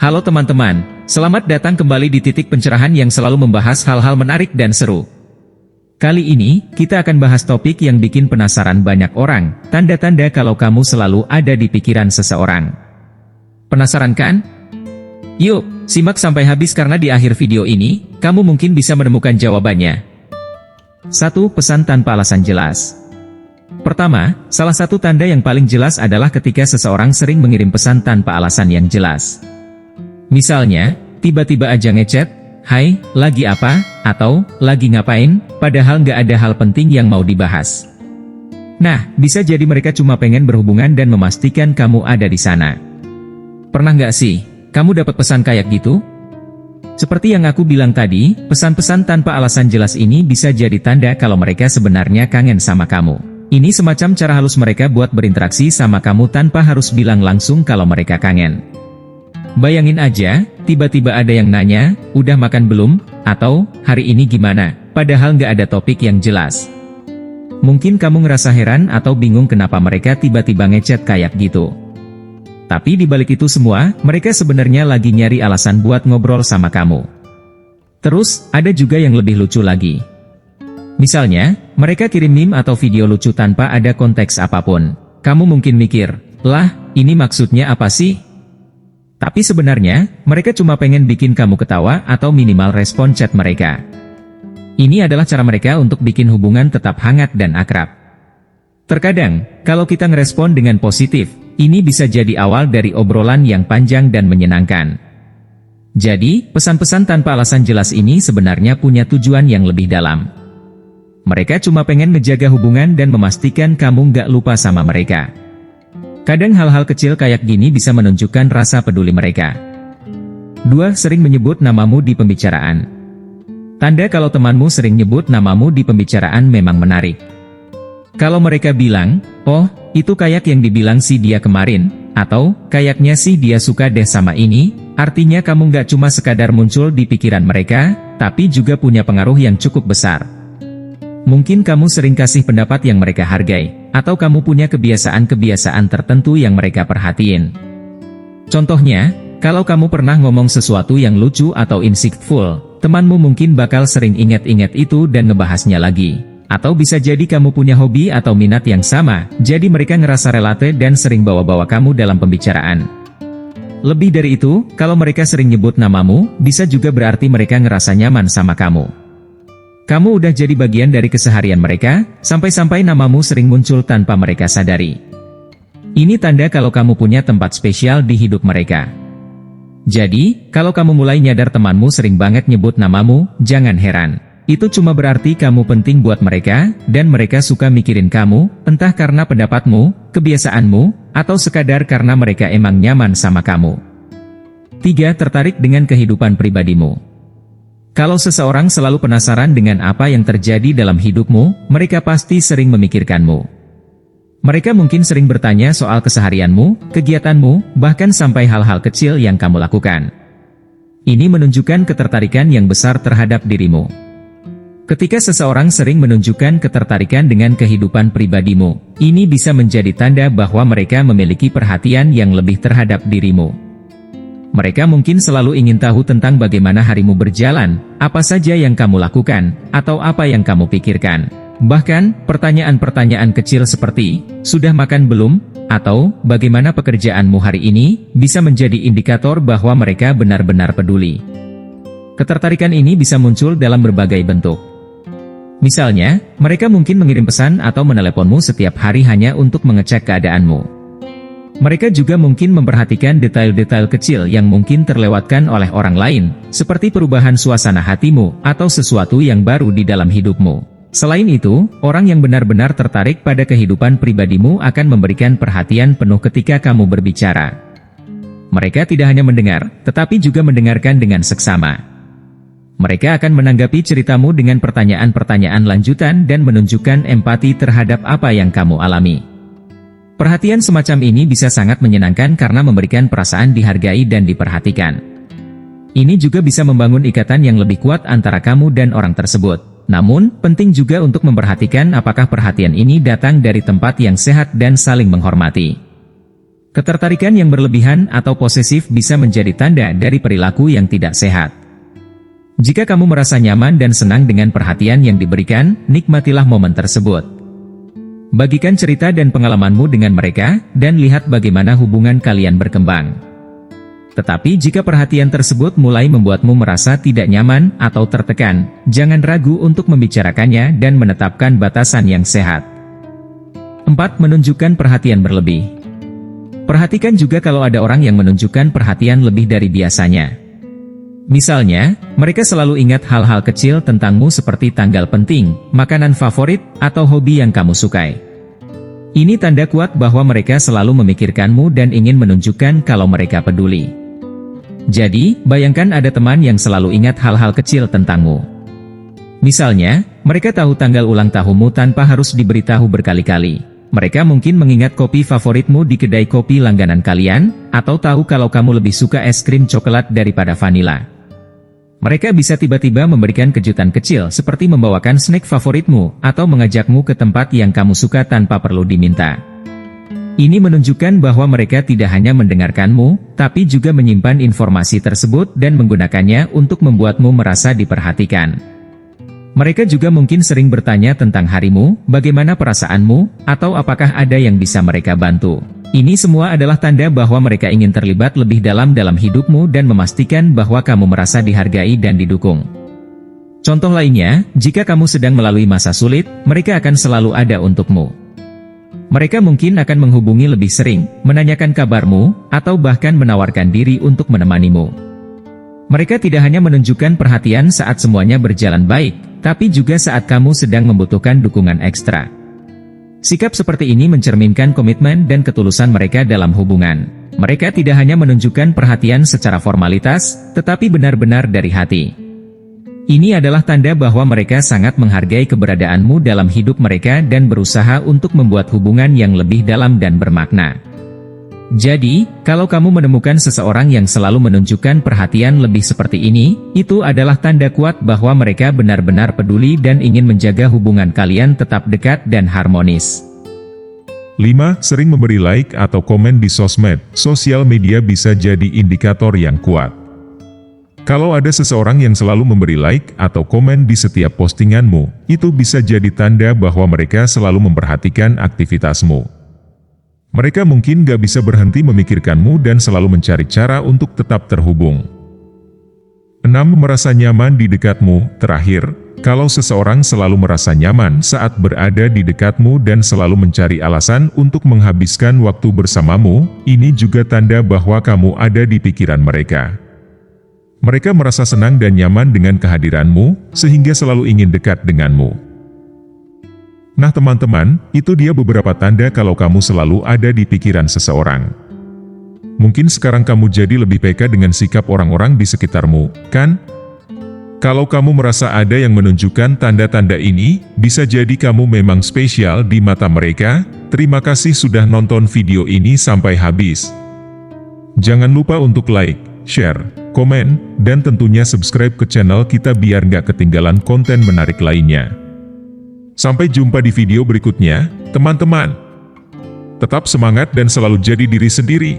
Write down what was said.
Halo teman-teman, selamat datang kembali di titik pencerahan yang selalu membahas hal-hal menarik dan seru. Kali ini, kita akan bahas topik yang bikin penasaran banyak orang, tanda-tanda kalau kamu selalu ada di pikiran seseorang. Penasaran kan? Yuk, simak sampai habis karena di akhir video ini, kamu mungkin bisa menemukan jawabannya. 1. Pesan tanpa alasan jelas. Pertama, salah satu tanda yang paling jelas adalah ketika seseorang sering mengirim pesan tanpa alasan yang jelas. Misalnya, tiba-tiba aja ngechat, "Hai, lagi apa?" atau "Lagi ngapain?" padahal nggak ada hal penting yang mau dibahas. Nah, bisa jadi mereka cuma pengen berhubungan dan memastikan kamu ada di sana. Pernah nggak sih, kamu dapat pesan kayak gitu? Seperti yang aku bilang tadi, pesan-pesan tanpa alasan jelas ini bisa jadi tanda kalau mereka sebenarnya kangen sama kamu. Ini semacam cara halus mereka buat berinteraksi sama kamu tanpa harus bilang langsung kalau mereka kangen. Bayangin aja, tiba-tiba ada yang nanya, "Udah makan belum?" atau "Hari ini gimana?" padahal nggak ada topik yang jelas. Mungkin kamu ngerasa heran atau bingung kenapa mereka tiba-tiba ngechat kayak gitu. Tapi di balik itu semua, mereka sebenarnya lagi nyari alasan buat ngobrol sama kamu. Terus, ada juga yang lebih lucu lagi. Misalnya, mereka kirim meme atau video lucu tanpa ada konteks apapun. Kamu mungkin mikir, "Lah, ini maksudnya apa sih?" Tapi sebenarnya, mereka cuma pengen bikin kamu ketawa atau minimal respon chat mereka. Ini adalah cara mereka untuk bikin hubungan tetap hangat dan akrab. Terkadang, kalau kita ngerespon dengan positif, ini bisa jadi awal dari obrolan yang panjang dan menyenangkan. Jadi, pesan-pesan tanpa alasan jelas ini sebenarnya punya tujuan yang lebih dalam. Mereka cuma pengen ngejaga hubungan dan memastikan kamu nggak lupa sama mereka. Kadang hal-hal kecil kayak gini bisa menunjukkan rasa peduli mereka. 2. Sering menyebut namamu di pembicaraan. Tanda kalau temanmu sering nyebut namamu di pembicaraan memang menarik. Kalau mereka bilang, "Oh, itu kayak yang dibilang si dia kemarin," atau "Kayaknya sih dia suka deh sama ini," artinya kamu nggak cuma sekadar muncul di pikiran mereka, tapi juga punya pengaruh yang cukup besar. Mungkin kamu sering kasih pendapat yang mereka hargai, atau kamu punya kebiasaan-kebiasaan tertentu yang mereka perhatiin. Contohnya, kalau kamu pernah ngomong sesuatu yang lucu atau insightful, temanmu mungkin bakal sering ingat-ingat itu dan ngebahasnya lagi. Atau bisa jadi kamu punya hobi atau minat yang sama, jadi mereka ngerasa relate dan sering bawa-bawa kamu dalam pembicaraan. Lebih dari itu, kalau mereka sering nyebut namamu, bisa juga berarti mereka ngerasa nyaman sama kamu. Kamu udah jadi bagian dari keseharian mereka, sampai-sampai namamu sering muncul tanpa mereka sadari. Ini tanda kalau kamu punya tempat spesial di hidup mereka. Jadi, kalau kamu mulai nyadar temanmu sering banget nyebut namamu, jangan heran. Itu cuma berarti kamu penting buat mereka, dan mereka suka mikirin kamu, entah karena pendapatmu, kebiasaanmu, atau sekadar karena mereka emang nyaman sama kamu. 3. Tertarik dengan kehidupan pribadimu. Kalau seseorang selalu penasaran dengan apa yang terjadi dalam hidupmu, mereka pasti sering memikirkanmu. Mereka mungkin sering bertanya soal keseharianmu, kegiatanmu, bahkan sampai hal-hal kecil yang kamu lakukan. Ini menunjukkan ketertarikan yang besar terhadap dirimu. Ketika seseorang sering menunjukkan ketertarikan dengan kehidupan pribadimu, ini bisa menjadi tanda bahwa mereka memiliki perhatian yang lebih terhadap dirimu. Mereka mungkin selalu ingin tahu tentang bagaimana harimu berjalan, apa saja yang kamu lakukan, atau apa yang kamu pikirkan. Bahkan, pertanyaan-pertanyaan kecil seperti, "Sudah makan belum?" atau "Bagaimana pekerjaanmu hari ini?" bisa menjadi indikator bahwa mereka benar-benar peduli. Ketertarikan ini bisa muncul dalam berbagai bentuk. Misalnya, mereka mungkin mengirim pesan atau meneleponmu setiap hari hanya untuk mengecek keadaanmu. Mereka juga mungkin memperhatikan detail-detail kecil yang mungkin terlewatkan oleh orang lain, seperti perubahan suasana hatimu, atau sesuatu yang baru di dalam hidupmu. Selain itu, orang yang benar-benar tertarik pada kehidupan pribadimu akan memberikan perhatian penuh ketika kamu berbicara. Mereka tidak hanya mendengar, tetapi juga mendengarkan dengan seksama. Mereka akan menanggapi ceritamu dengan pertanyaan-pertanyaan lanjutan dan menunjukkan empati terhadap apa yang kamu alami. Perhatian semacam ini bisa sangat menyenangkan karena memberikan perasaan dihargai dan diperhatikan. Ini juga bisa membangun ikatan yang lebih kuat antara kamu dan orang tersebut. Namun, penting juga untuk memperhatikan apakah perhatian ini datang dari tempat yang sehat dan saling menghormati. Ketertarikan yang berlebihan atau posesif bisa menjadi tanda dari perilaku yang tidak sehat. Jika kamu merasa nyaman dan senang dengan perhatian yang diberikan, nikmatilah momen tersebut. Bagikan cerita dan pengalamanmu dengan mereka, dan lihat bagaimana hubungan kalian berkembang. Tetapi jika perhatian tersebut mulai membuatmu merasa tidak nyaman atau tertekan, jangan ragu untuk membicarakannya dan menetapkan batasan yang sehat. 4. Menunjukkan perhatian berlebih. Perhatikan juga kalau ada orang yang menunjukkan perhatian lebih dari biasanya. Misalnya, mereka selalu ingat hal-hal kecil tentangmu seperti tanggal penting, makanan favorit, atau hobi yang kamu sukai. Ini tanda kuat bahwa mereka selalu memikirkanmu dan ingin menunjukkan kalau mereka peduli. Jadi, bayangkan ada teman yang selalu ingat hal-hal kecil tentangmu. Misalnya, mereka tahu tanggal ulang tahunmu tanpa harus diberitahu berkali-kali. Mereka mungkin mengingat kopi favoritmu di kedai kopi langganan kalian, atau tahu kalau kamu lebih suka es krim coklat daripada vanila. Mereka bisa tiba-tiba memberikan kejutan kecil seperti membawakan snack favoritmu, atau mengajakmu ke tempat yang kamu suka tanpa perlu diminta. Ini menunjukkan bahwa mereka tidak hanya mendengarkanmu, tapi juga menyimpan informasi tersebut dan menggunakannya untuk membuatmu merasa diperhatikan. Mereka juga mungkin sering bertanya tentang harimu, bagaimana perasaanmu, atau apakah ada yang bisa mereka bantu. Ini semua adalah tanda bahwa mereka ingin terlibat lebih dalam hidupmu dan memastikan bahwa kamu merasa dihargai dan didukung. Contoh lainnya, jika kamu sedang melalui masa sulit, mereka akan selalu ada untukmu. Mereka mungkin akan menghubungi lebih sering, menanyakan kabarmu, atau bahkan menawarkan diri untuk menemanimu. Mereka tidak hanya menunjukkan perhatian saat semuanya berjalan baik, tapi juga saat kamu sedang membutuhkan dukungan ekstra. Sikap seperti ini mencerminkan komitmen dan ketulusan mereka dalam hubungan. Mereka tidak hanya menunjukkan perhatian secara formalitas, tetapi benar-benar dari hati. Ini adalah tanda bahwa mereka sangat menghargai keberadaanmu dalam hidup mereka dan berusaha untuk membuat hubungan yang lebih dalam dan bermakna. Jadi, kalau kamu menemukan seseorang yang selalu menunjukkan perhatian lebih seperti ini, itu adalah tanda kuat bahwa mereka benar-benar peduli dan ingin menjaga hubungan kalian tetap dekat dan harmonis. 5. Sering memberi like atau komen di sosmed. Sosial media bisa jadi indikator yang kuat. Kalau ada seseorang yang selalu memberi like atau komen di setiap postinganmu, itu bisa jadi tanda bahwa mereka selalu memperhatikan aktivitasmu. Mereka mungkin gak bisa berhenti memikirkanmu dan selalu mencari cara untuk tetap terhubung. 6. Merasa nyaman di dekatmu. Terakhir, kalau seseorang selalu merasa nyaman saat berada di dekatmu dan selalu mencari alasan untuk menghabiskan waktu bersamamu, ini juga tanda bahwa kamu ada di pikiran mereka. Mereka merasa senang dan nyaman dengan kehadiranmu, sehingga selalu ingin dekat denganmu. Nah teman-teman, itu dia beberapa tanda kalau kamu selalu ada di pikiran seseorang. Mungkin sekarang kamu jadi lebih peka dengan sikap orang-orang di sekitarmu, kan? Kalau kamu merasa ada yang menunjukkan tanda-tanda ini, bisa jadi kamu memang spesial di mata mereka. Terima kasih sudah nonton video ini sampai habis. Jangan lupa untuk like, share, komen, dan tentunya subscribe ke channel kita biar nggak ketinggalan konten menarik lainnya. Sampai jumpa di video berikutnya, teman-teman. Tetap semangat dan selalu jadi diri sendiri.